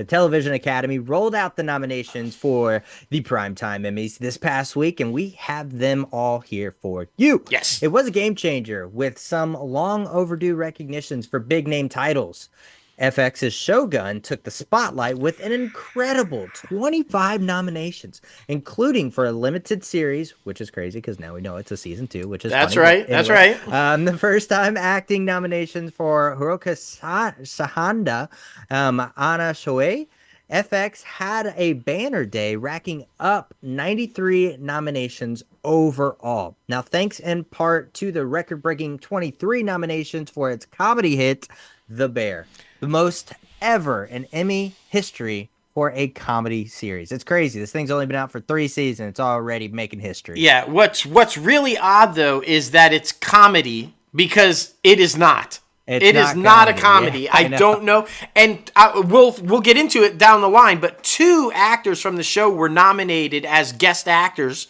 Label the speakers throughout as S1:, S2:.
S1: the Television Academy rolled out the nominations for the Primetime Emmys this past week, and we have them all here for you.
S2: Yes.
S1: It was a game changer with some long overdue recognitions for big name titles. FX's Shogun took the spotlight with an incredible 25 nominations, including for a limited series, which is crazy because now we know it's a season 2, which is
S2: That's
S1: funny.
S2: right. That's right.
S1: The first time acting nominations for Hiroka Sahanda, Anna Shoei. FX had a banner day, racking up 93 nominations overall. Now, thanks in part to the record-breaking 23 nominations for its comedy hit, The Bear, the most ever in Emmy history for a comedy series. It's crazy. This thing's only been out for 3 seasons. It's already making history.
S2: Yeah, what's really odd, though, is that it's comedy because it is not. It is not a comedy.
S1: Yeah,
S2: I don't know. And we'll get into it down the line, but 2 actors from the show were nominated as guest actors.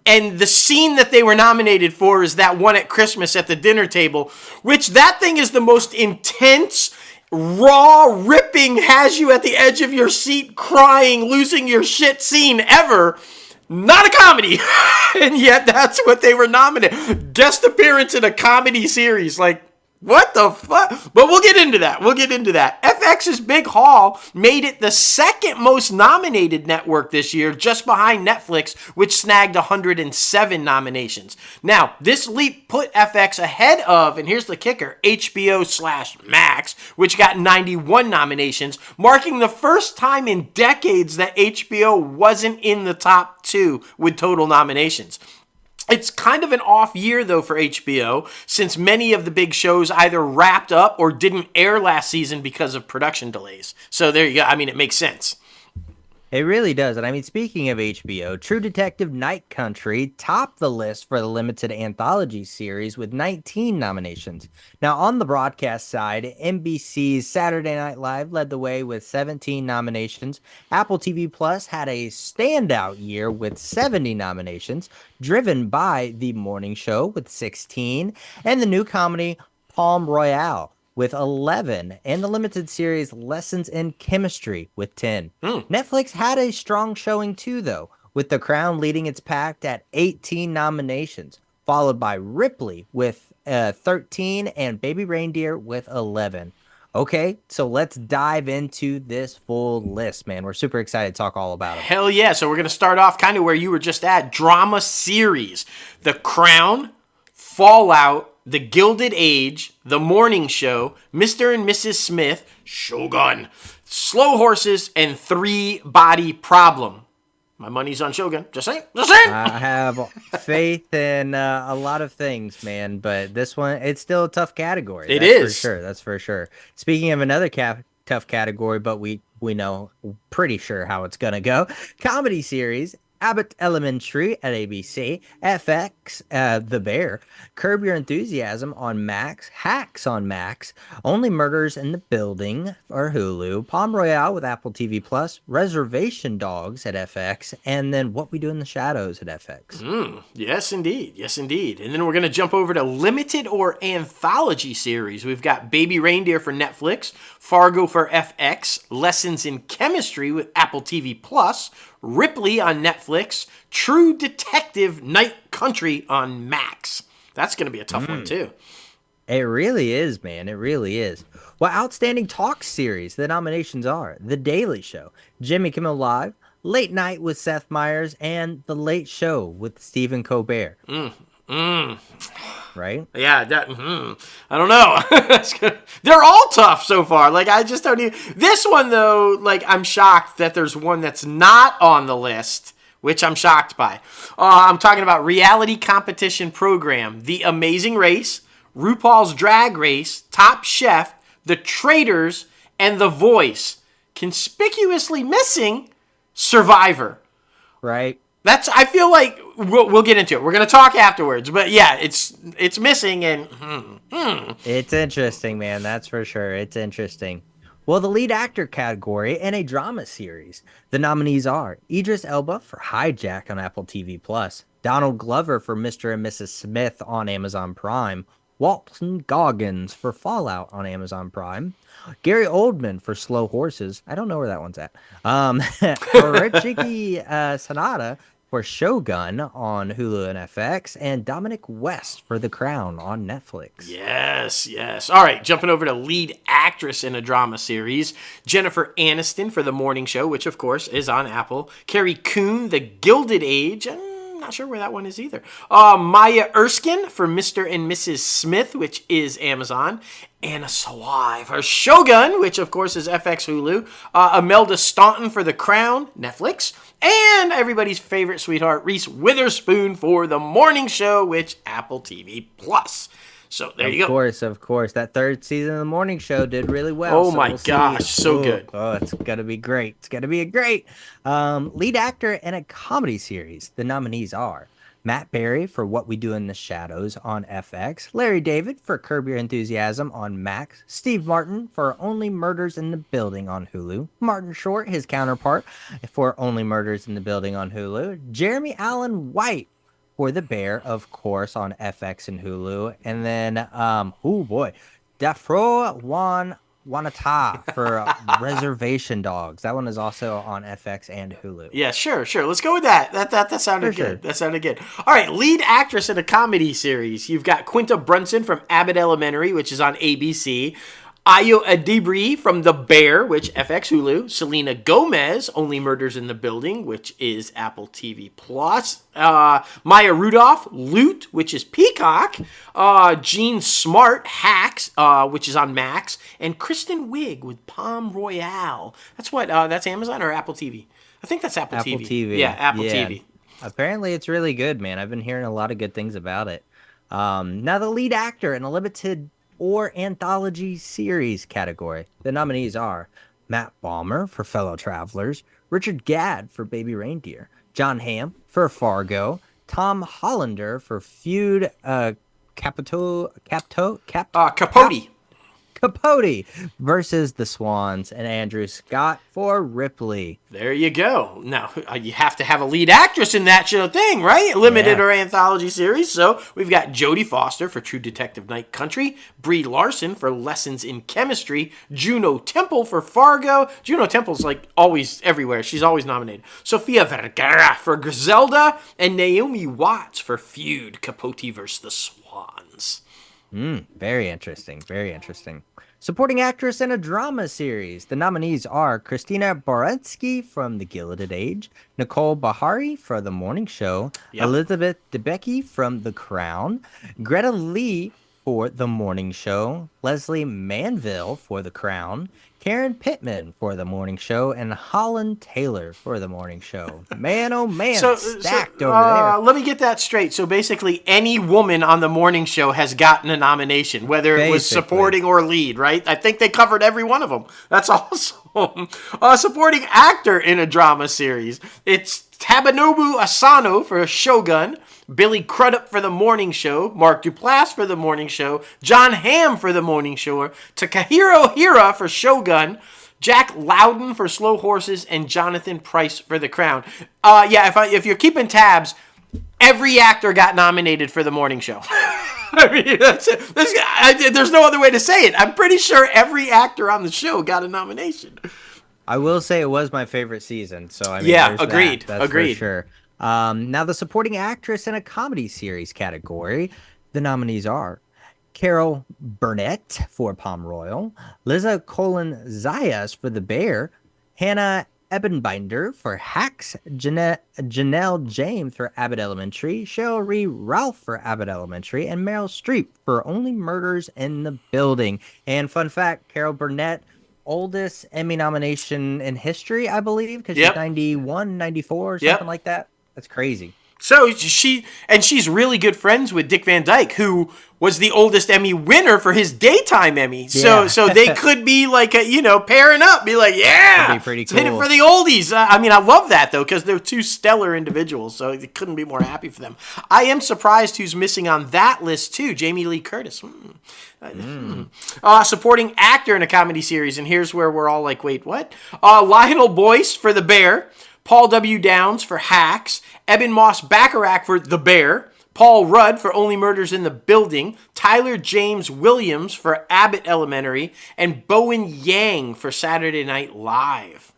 S2: And the scene that they were nominated for is that one at Christmas at the dinner table, which that thing is the most intense, raw, ripping, has you at the edge of your seat crying, losing your shit scene ever. Not a comedy. And yet that's what they were nominated. Guest appearance in a comedy series. Like, what the fuck? But we'll get into that. FX's big haul made it the second most nominated network this year, just behind Netflix, which snagged 107 nominations. Now, this leap put FX ahead of, and here's the kicker, HBO/Max, which got 91 nominations, marking the first time in decades that HBO wasn't in the top 2 with total nominations. It's kind of an off year, though, for HBO, since many of the big shows either wrapped up or didn't air last season because of production delays. So there you go. I mean, it makes sense.
S1: It really does. And I mean, speaking of HBO, True Detective Night Country topped the list for the limited anthology series with 19 nominations. Now, on the broadcast side, NBC's Saturday Night Live led the way with 17 nominations. Apple TV Plus had a standout year with 70 nominations, driven by The Morning Show with 16, and the new comedy Palm Royale with 11, and the limited series Lessons in Chemistry with 10. Netflix had a strong showing too, though, with The Crown leading its pack at 18 nominations, followed by Ripley with 13 and Baby Reindeer with 11. Okay, so let's dive into this full list, man. We're super excited to talk all about it.
S2: Hell yeah. So we're going to start off kind of where you were just at. Drama series. The Crown, Fallout, The Gilded Age, The Morning Show, Mr. and Mrs. Smith, Shogun, Slow Horses, and Three Body Problem. My money's on Shogun. Just saying.
S1: I have faith in a lot of things, man, but this one, it's still a tough category.
S2: It is.
S1: For sure. That's for sure. Speaking of another tough category, but we know pretty sure how it's going to go. Comedy series. Abbott Elementary at ABC, FX, The Bear, Curb Your Enthusiasm on Max, Hacks on Max, Only Murders in the Building for Hulu, Palm Royale with Apple TV Plus, Reservation Dogs at FX, and then What We Do in the Shadows at FX.
S2: Yes, indeed. Yes, indeed. And then we're going to jump over to limited or anthology series. We've got Baby Reindeer for Netflix, Fargo for FX, Lessons in Chemistry with Apple TV Plus, Ripley on Netflix, True Detective Night Country on Max. That's going to be a tough one, too.
S1: It really is, man. It really is. Well, outstanding talk series, the nominations are The Daily Show, Jimmy Kimmel Live, Late Night with Seth Meyers, and The Late Show with Stephen Colbert. Right?
S2: Yeah, I don't know. They're all tough so far. Like, I just don't even... This one, though, like, I'm shocked that there's one that's not on the list, which I'm shocked by. I'm talking about reality competition program, The Amazing Race, RuPaul's Drag Race, Top Chef, The Traitors, and The Voice. Conspicuously missing Survivor.
S1: Right.
S2: I feel like we'll get into it. We're going to talk afterwards. But yeah, it's missing and
S1: It's interesting, man. That's for sure. It's interesting. Well, the lead actor category in a drama series. The nominees are Idris Elba for Hijack on Apple TV Plus, Donald Glover for Mr. and Mrs. Smith on Amazon Prime, Walton Goggins for Fallout on Amazon Prime, Gary Oldman for Slow Horses. I don't know where that one's at. Hiroshiki Sanada for Shogun on Hulu and FX, and Dominic West for The Crown on Netflix.
S2: Yes, yes. All right, jumping over to lead actress in a drama series. Jennifer Aniston for The Morning Show, which of course is on Apple. Carrie Coon, The Gilded Age. I'm not sure where that one is either. Maya Erskine for Mr. and Mrs. Smith, which is Amazon. Anna Sawai for Shogun, which of course is FX Hulu. Imelda Staunton for The Crown, Netflix. And everybody's favorite sweetheart, Reese Witherspoon for The Morning Show, which Apple TV Plus. So there you go.
S1: Of course. That third season of The Morning Show did really well.
S2: Oh my gosh, so good.
S1: Oh, it's going to be great. It's going to be a great lead actor in a comedy series. The nominees are Matt Berry for What We Do in the Shadows on FX, Larry David for Curb Your Enthusiasm on Max, Steve Martin for Only Murders in the Building on Hulu, Martin Short, his counterpart, for Only Murders in the Building on Hulu, Jeremy Allen White for The Bear, of course, on FX and Hulu. And then, Dafro Wanata for Reservation Dogs. That one is also on FX and Hulu.
S2: Yeah, sure. Let's go with that. That sounded good. Sure. That sounded good. All right, lead actress in a comedy series. You've got Quinta Brunson from Abbott Elementary, which is on ABC. Ayo Adibri from The Bear, which FX Hulu. Selena Gomez, Only Murders in the Building, which is Apple TV Plus. Maya Rudolph, Loot, which is Peacock. Jean Smart, Hacks, which is on Max. And Kristen Wiig with Palm Royale. That's Amazon or Apple TV? I think that's Apple TV. Yeah, Apple TV.
S1: Apparently it's really good, man. I've been hearing a lot of good things about it. Now the lead actor in a limited or anthology series category. The nominees are Matt Balmer for Fellow Travelers, Richard Gadd for Baby Reindeer, John Hamm for Fargo, Tom Hollander for Feud, Capote versus The Swans, and Andrew Scott for Ripley.
S2: There you go. Now, you have to have a lead actress in that show thing, right? Limited or anthology series. So we've got Jodie Foster for True Detective Night Country, Brie Larson for Lessons in Chemistry, Juno Temple for Fargo. Juno Temple's like always everywhere. She's always nominated. Sofia Vergara for Griselda, and Naomi Watts for Feud, Capote vs. The Swans.
S1: Very interesting. Very interesting. Supporting actress in a drama series. The nominees are Christina Baranski from The Gilded Age, Nicole Bahari for The Morning Show, Elizabeth Debicki from The Crown, Greta Lee for The Morning Show, Leslie Manville for The Crown, Karen Pittman for The Morning Show, and Holland Taylor for The Morning Show. Man, oh man, stacked over there.
S2: Let me get that straight. So basically, any woman on The Morning Show has gotten a nomination, whether it was supporting or lead, right? I think they covered every one of them. That's awesome. Supporting actor in a drama series. It's Tabanobu Asano for Shogun, Billy Crudup for The Morning Show, Mark Duplass for The Morning Show, John Hamm for The Morning Show, Takahiro Hira for Shogun, Jack Loudon for Slow Horses, and Jonathan Pryce for The Crown. If you're keeping tabs, every actor got nominated for The Morning Show. I mean, that's it. There's no other way to say it. I'm pretty sure every actor on the show got a nomination.
S1: I will say it was my favorite season. So I mean,
S2: agreed.
S1: That's agreed. For sure. Now the supporting actress in a comedy series category. The nominees are Carol Burnett for Palm Royal, Liza Colin-Zayas for The Bear, Hannah Ebenbinder for Hacks, Janelle James for Abbott Elementary, Cheryl Ree Ralph for Abbott Elementary, and Meryl Streep for Only Murders in the Building. And fun fact, Carol Burnett, oldest Emmy nomination in history, I believe, because she's 91, 94, or something like that. That's crazy.
S2: So she's really good friends with Dick Van Dyke, who was the oldest Emmy winner for his daytime Emmy. So they could be like, pairing up, be like,
S1: that'd be pretty cool.
S2: Hit it for the oldies. I love that though, because they're two stellar individuals. So they couldn't be more happy for them. I am surprised who's missing on that list too. Jamie Lee Curtis. Supporting actor in a comedy series, and here's where we're all like, wait, what? Lionel Boyce for The Bear, Paul W. Downs for Hacks, Eben Moss Bacharach for The Bear, Paul Rudd for Only Murders in the Building, Tyler James Williams for Abbott Elementary, and Bowen Yang for Saturday Night Live.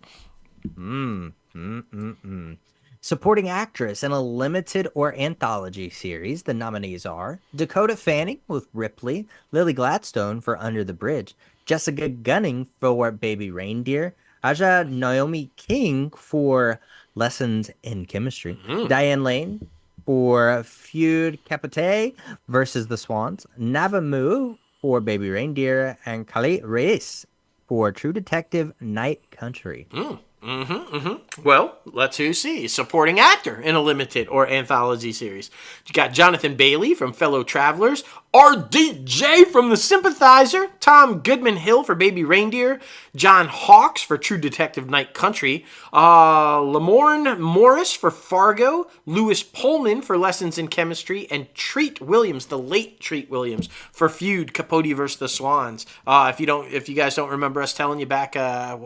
S1: Supporting actress in a limited or anthology series, the nominees are Dakota Fanning with Ripley, Lily Gladstone for Under the Bridge, Jessica Gunning for Baby Reindeer, Aja Naomi King for Lessons in Chemistry, Diane Lane for Feud Capote versus the Swans, Navamu for Baby Reindeer, and Khalid Reis for True Detective Night Country.
S2: Well, let's see. Supporting actor in a limited or anthology series. You got Jonathan Bailey from Fellow Travelers, RDJ from The Sympathizer, Tom Goodman Hill for Baby Reindeer, John Hawkes for True Detective Night Country, Lamorne Morris for Fargo, Lewis Pullman for Lessons in Chemistry, and Treat Williams, the late Treat Williams, for Feud Capote vs. the Swans. If you guys don't remember us telling you back, a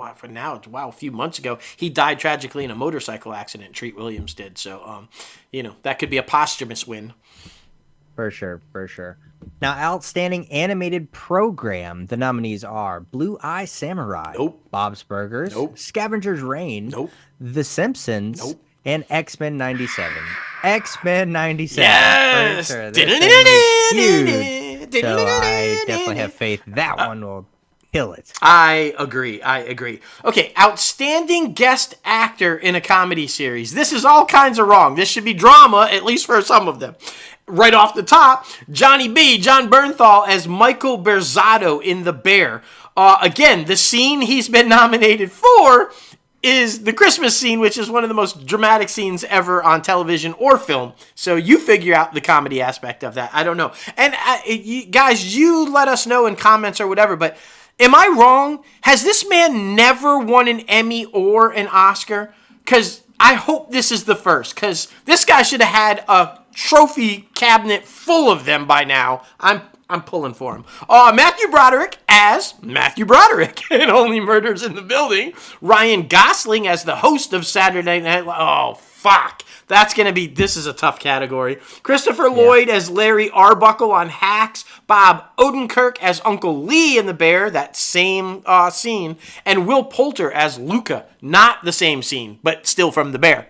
S2: few months ago, he died tragically in a motorcycle accident. Treat Williams did. So, that could be a posthumous win.
S1: For sure. Now, outstanding animated program. The nominees are Blue Eye Samurai, Bob's Burgers, Scavenger's Reign, The Simpsons, and X-Men 97. X-Men 97.
S2: Yes!
S1: For sure. This thing is huge. So I definitely have faith that one will kill it.
S2: I agree. Okay, outstanding guest actor in a comedy series. This is all kinds of wrong. This should be drama, at least for some of them. Right off the top, Johnny B, John Bernthal as Michael Berzatto in The Bear. Again, the scene he's been nominated for is the Christmas scene, which is one of the most dramatic scenes ever on television or film. So you figure out the comedy aspect of that. I don't know. And guys, you let us know in comments or whatever, but am I wrong? Has this man never won an Emmy or an Oscar? Because I hope this is the first, because this guy should have had a trophy cabinet full of them by now. I'm pulling for him. Matthew Broderick as Matthew Broderick in Only Murders in the Building. Ryan Gosling as the host of Saturday Night Live. Oh, fuck. This is a tough category. Christopher Lloyd as Larry Arbuckle on Hacks. Bob Odenkirk as Uncle Lee in The Bear, that same scene. And Will Poulter as Luca. Not the same scene, but still from The Bear.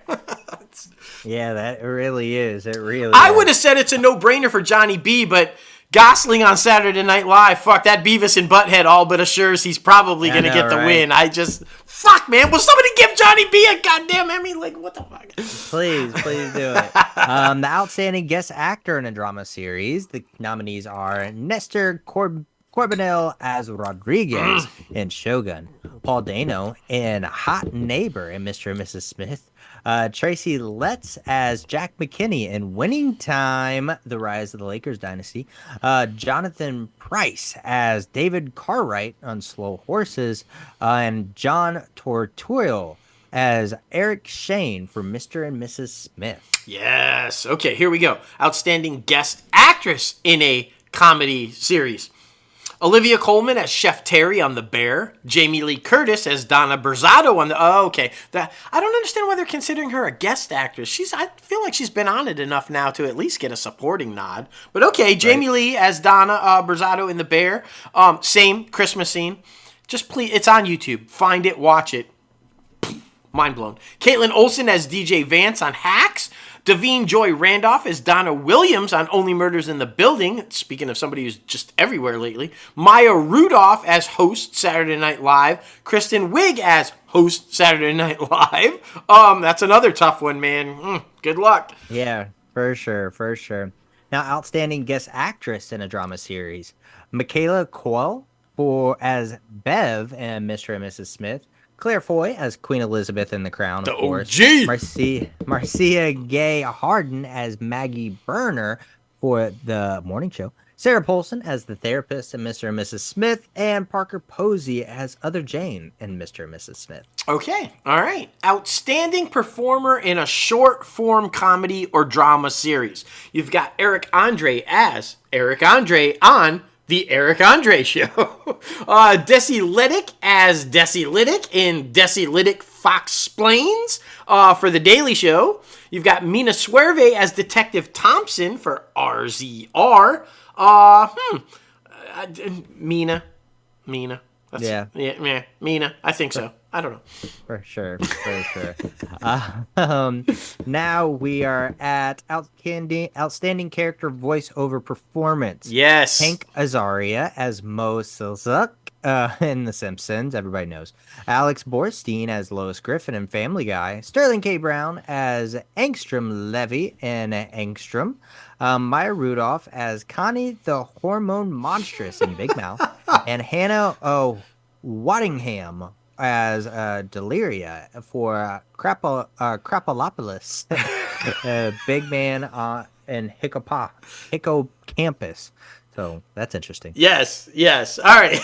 S1: Yeah, that really is. It really
S2: I
S1: is.
S2: would have said it's a no-brainer for Johnny B, but Gosling on Saturday Night Live, fuck, that Beavis and Butthead all but assures he's probably going to get the win. Fuck, man, will somebody give Johnny B a goddamn Emmy? Like, what the fuck?
S1: Please do it. The outstanding guest actor in a drama series, the nominees are Nestor Corbinell as Rodriguez in Shogun, Paul Dano in Hot Neighbor and Mr. and Mrs. Smith, Tracy Letts as Jack McKinney in Winning Time, The Rise of the Lakers Dynasty, Jonathan Price as David Cartwright on Slow Horses, and John Tortorial as Eric Shane for Mr. and Mrs. Smith.
S2: Yes. Okay, here we go. Outstanding guest actress in a comedy series. Olivia Colman as Chef Terry on The Bear. Jamie Lee Curtis as Donna Berzatto on the... Oh, okay. I don't understand why they're considering her a guest actress. I feel like she's been on it enough now to at least get a supporting nod. But okay, Jamie Lee as Donna Berzatto in The Bear. Same Christmas scene. Just please, it's on YouTube. Find it, watch it. Mind blown. Caitlin Olsen as DJ Vance on Hacks. Davine Joy Randolph as Donna Williams on Only Murders in the Building. Speaking of somebody who's just everywhere lately. Maya Rudolph as host Saturday Night Live. Kristen Wiig as host Saturday Night Live. That's another tough one, man. Good luck.
S1: Yeah, for sure. Now, outstanding guest actress in a drama series. Michaela Coel as Bev and Mr. and Mrs. Smith. Claire Foy as Queen Elizabeth in The Crown, of course.
S2: OG.
S1: Marcia Gay Harden as Maggie Berner for The Morning Show. Sarah Paulson as the therapist in Mr. and Mrs. Smith. And Parker Posey as Other Jane in Mr. and Mrs. Smith.
S2: Okay, all right. Outstanding performer in a short-form comedy or drama series. You've got Eric Andre as Eric Andre on The Eric Andre Show. Desi Liddick as Desi Liddick in Desi Liddick Fox Splains for The Daily Show. You've got Mina Suerve as Detective Thompson for RZR. Mina. Yeah, Mina. I think so. I don't know.
S1: For sure. Now we are at outstanding character voiceover performance.
S2: Yes.
S1: Hank Azaria as Mo Silsuk in The Simpsons. Everybody knows. Alex Borstein as Lois Griffin in Family Guy. Sterling K. Brown as Angstrom Levy in Angstrom. Maya Rudolph as Connie the Hormone Monstrous in Big Mouth. And Hannah Waddingham as Deliria for Crapolopolis, Big Man in Hippocampus. So that's interesting.
S2: Yes. All right.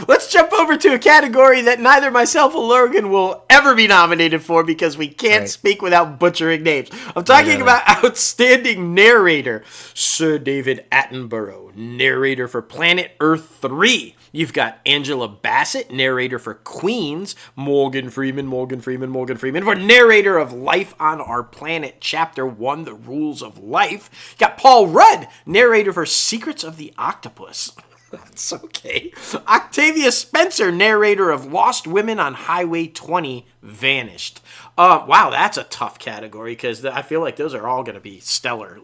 S2: Let's jump over to a category that neither myself or Logan will ever be nominated for because we can't speak without butchering names. I'm talking about Outstanding Narrator. Sir David Attenborough, narrator for Planet Earth 3. You've got Angela Bassett, narrator for Queens. Morgan Freeman for narrator of Life on Our Planet, Chapter 1, The Rules of Life. You got Paul Rudd, narrator for Secrets of the Octopus. That's okay. Octavia Spencer, narrator of Lost Women on Highway 20, Vanished. Wow, that's a tough category because I feel like those are all going to be stellar.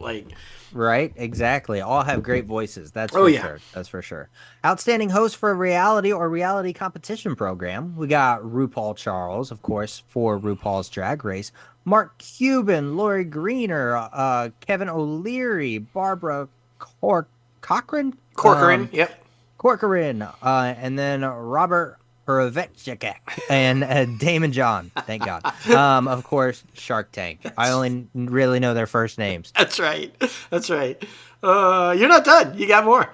S1: Right, exactly. All have great voices. That's for sure. That's for sure. Outstanding host for a reality or reality competition program. We got RuPaul Charles, of course, for RuPaul's Drag Race. Mark Cuban, Lori Greener, Kevin O'Leary, Barbara Corcoran,
S2: yep.
S1: Corcoran, and then Robert Horovechik and Damon John. Thank God. Of course, Shark Tank. I only really know their first names.
S2: That's right. You're not done. You got more.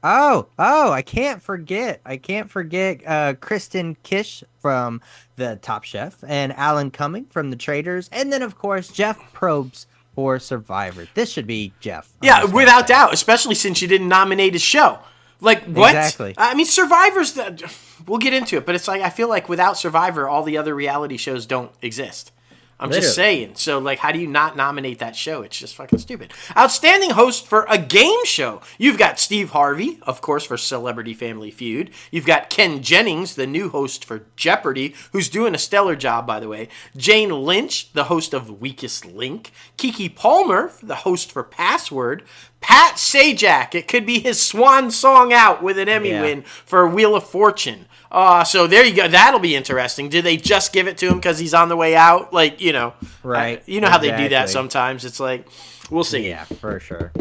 S1: Oh, I can't forget. Kristen Kish from The Top Chef and Alan Cumming from The Traders. And then, of course, Jeff Probst for Survivor. This should be Jeff.
S2: Yeah, without doubt, especially since you didn't nominate his show. What?
S1: Exactly.
S2: I mean, Survivor's... We'll get into it, but it's I feel like without Survivor, all the other reality shows don't exist. I'm just saying. So, how do you not nominate that show? It's just fucking stupid. Outstanding host for a game show. You've got Steve Harvey, of course, for Celebrity Family Feud. You've got Ken Jennings, the new host for Jeopardy, who's doing a stellar job, by the way. Jane Lynch, the host of Weakest Link. Keke Palmer, the host for Password. Pat Sajak, it could be his swan song out with an Emmy win for Wheel of Fortune. So there you go. That'll be interesting. Do they just give it to him because he's on the way out?
S1: Right.
S2: You know how they do that sometimes. It's we'll see.
S1: Yeah, for sure.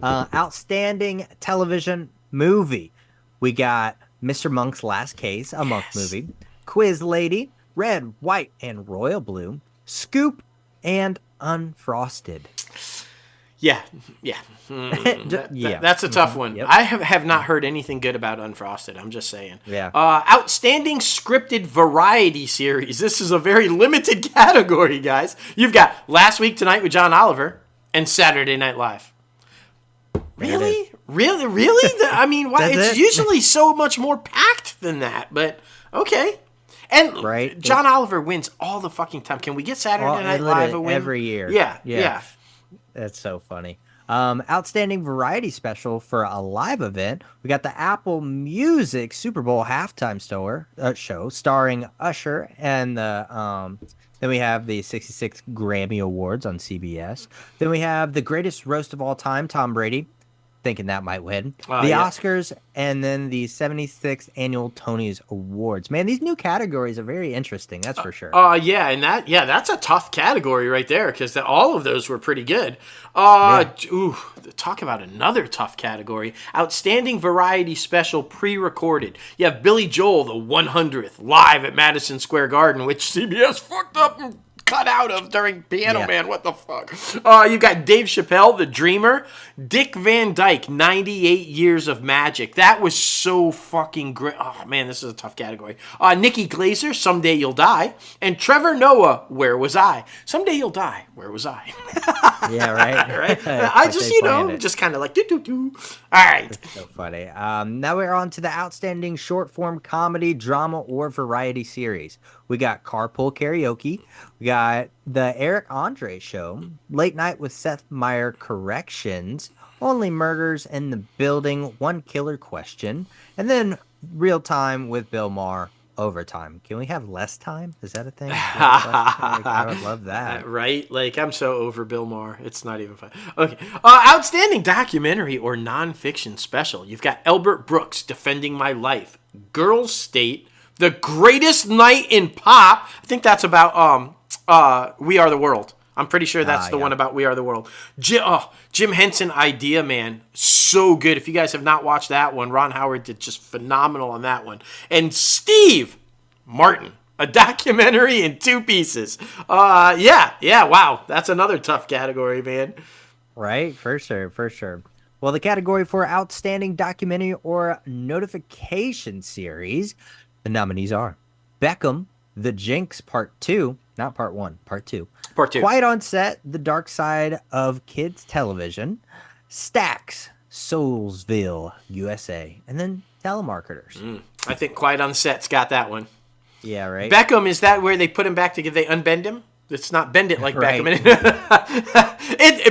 S1: Outstanding television movie. We got Mr. Monk's Last Case, a Monk movie. Quiz Lady, Red, White, and Royal Blue. Scoop, and Unfrosted.
S2: Yeah. That's a tough one.
S1: Yep.
S2: I have not heard anything good about Unfrosted. I'm just saying.
S1: Yeah.
S2: Outstanding scripted variety series. This is a very limited category, guys. You've got Last Week Tonight with John Oliver and Saturday Night Live. Really? I mean, why? It's usually so much more packed than that, but okay. And John Oliver wins all the fucking time. Can we get Saturday Night Live a win?
S1: Every year.
S2: Yeah.
S1: That's so funny. Outstanding variety special for a live event. We got the Apple Music Super Bowl halftime show starring Usher, and then we have the 66 Grammy Awards on CBS. Then we have the greatest roast of all time, Tom Brady. Thinking that might win. The Oscars, and then the 76th Annual Tonys Awards. Man, these new categories are very interesting, that's for sure.
S2: That's a tough category right there, because all of those were pretty good. Talk about another tough category. Outstanding Variety Special Pre-Recorded. You have Billy Joel, the 100th, live at Madison Square Garden, which CBS fucked up and cut out of during Piano
S1: Yeah.
S2: Man. What the fuck? You got Dave Chappelle, The Dreamer. Dick Van Dyke, 98 Years of Magic. That was so fucking great. Oh, man, this is a tough category. Nikki Glaser, Someday You'll Die. And Trevor Noah, Where Was I? Someday You'll Die. Where was I?
S1: Yeah, right.
S2: Right? I just, just kind of like, do. All right.
S1: So funny. Now we're on to the outstanding short form comedy, drama, or variety series. We got Carpool Karaoke. We got The Eric Andre Show, Late Night with Seth Meyer Corrections, Only Murders in the Building, One Killer Question, and then Real Time with Bill Maher, Overtime. Can we have less time? Is that a thing? I would love that.
S2: Right? Like, I'm so over Bill Maher. It's not even fun. Okay. Outstanding documentary or nonfiction special. You've got Elbert Brooks, Defending My Life, Girls State, The Greatest Night in Pop. I think that's about We Are the World. I'm pretty sure that's the one about We Are the World. Jim Henson, Idea Man. So good. If you guys have not watched that one, Ron Howard did just phenomenal on that one. And Steve Martin, a documentary in 2 pieces. Wow. That's another tough category, man.
S1: Right? For sure. Well, the category for Outstanding Documentary or Notification Series, the nominees are Beckham, The Jinx Part 2, not Part 1, Part 2.
S2: Part 2.
S1: Quiet on Set, The Dark Side of Kids Television, Stax, Soulsville, USA, and then Telemarketers.
S2: I think Quiet on Set's got that one.
S1: Yeah, right?
S2: Beckham, is that where they put him back together? They unbend him? It's not Bend It like
S1: Right.
S2: Beckham.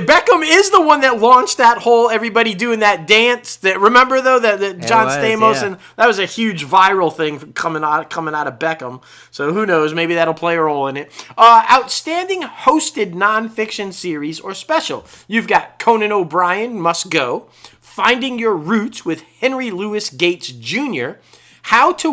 S2: Beckham is the one that launched that whole everybody doing that dance. That remember though that John Stamos and that was a huge viral thing coming out of Beckham. So who knows? Maybe that'll play a role in it. Outstanding hosted nonfiction series or special. You've got Conan O'Brien, Must Go, Finding Your Roots with Henry Louis Gates Jr., How to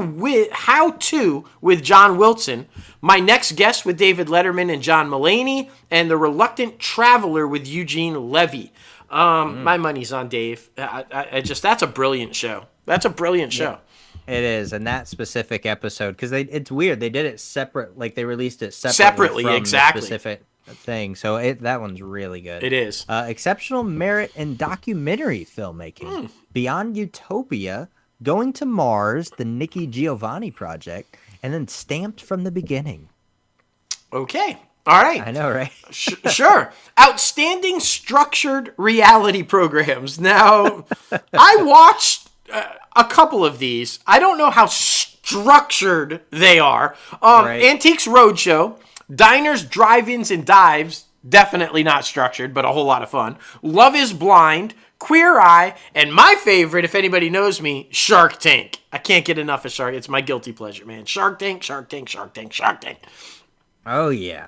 S2: with John Wilson, My Next Guest with David Letterman and John Mulaney, and The Reluctant Traveler with Eugene Levy. My money's on Dave. That's a brilliant show. That's a brilliant show.
S1: It is, and that specific episode, because it's weird. They did it separate, like they released it separately from
S2: exactly.
S1: the specific thing. So that one's really good.
S2: It is.
S1: Exceptional merit in documentary filmmaking. Beyond Utopia, Going to Mars, the Nikki Giovanni Project, and then Stamped from the Beginning.
S2: Okay. All right.
S1: I know, right?
S2: Sure. Outstanding structured reality programs. Now, I watched a couple of these. I don't know how structured they are.
S1: Right.
S2: Antiques Roadshow, Diners, Drive-Ins, and Dives, definitely not structured, but a whole lot of fun. Love is Blind, Queer Eye, and my favorite, if anybody knows me, Shark Tank. I can't get enough of Shark. It's my guilty pleasure, man. Shark Tank.
S1: Oh, yeah.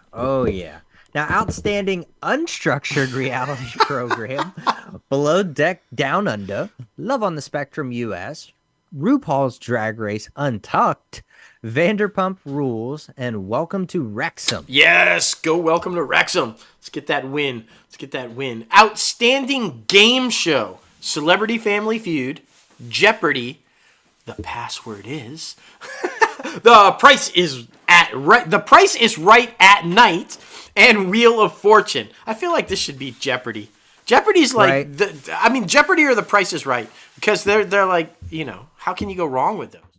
S1: Now, outstanding unstructured reality program, Below Deck Down Under, Love on the Spectrum US, RuPaul's Drag Race Untucked, Vanderpump Rules, and Welcome to Wrexham.
S2: Yes, go Welcome to Wrexham. Let's get that win. Outstanding game show, Celebrity Family Feud, Jeopardy, The Password Is, The Price is Right at Night, and Wheel of Fortune. I feel like this should be Jeopardy. Jeopardy's like
S1: Right.
S2: Jeopardy or The Price is Right, because they're like, how can you go wrong with those?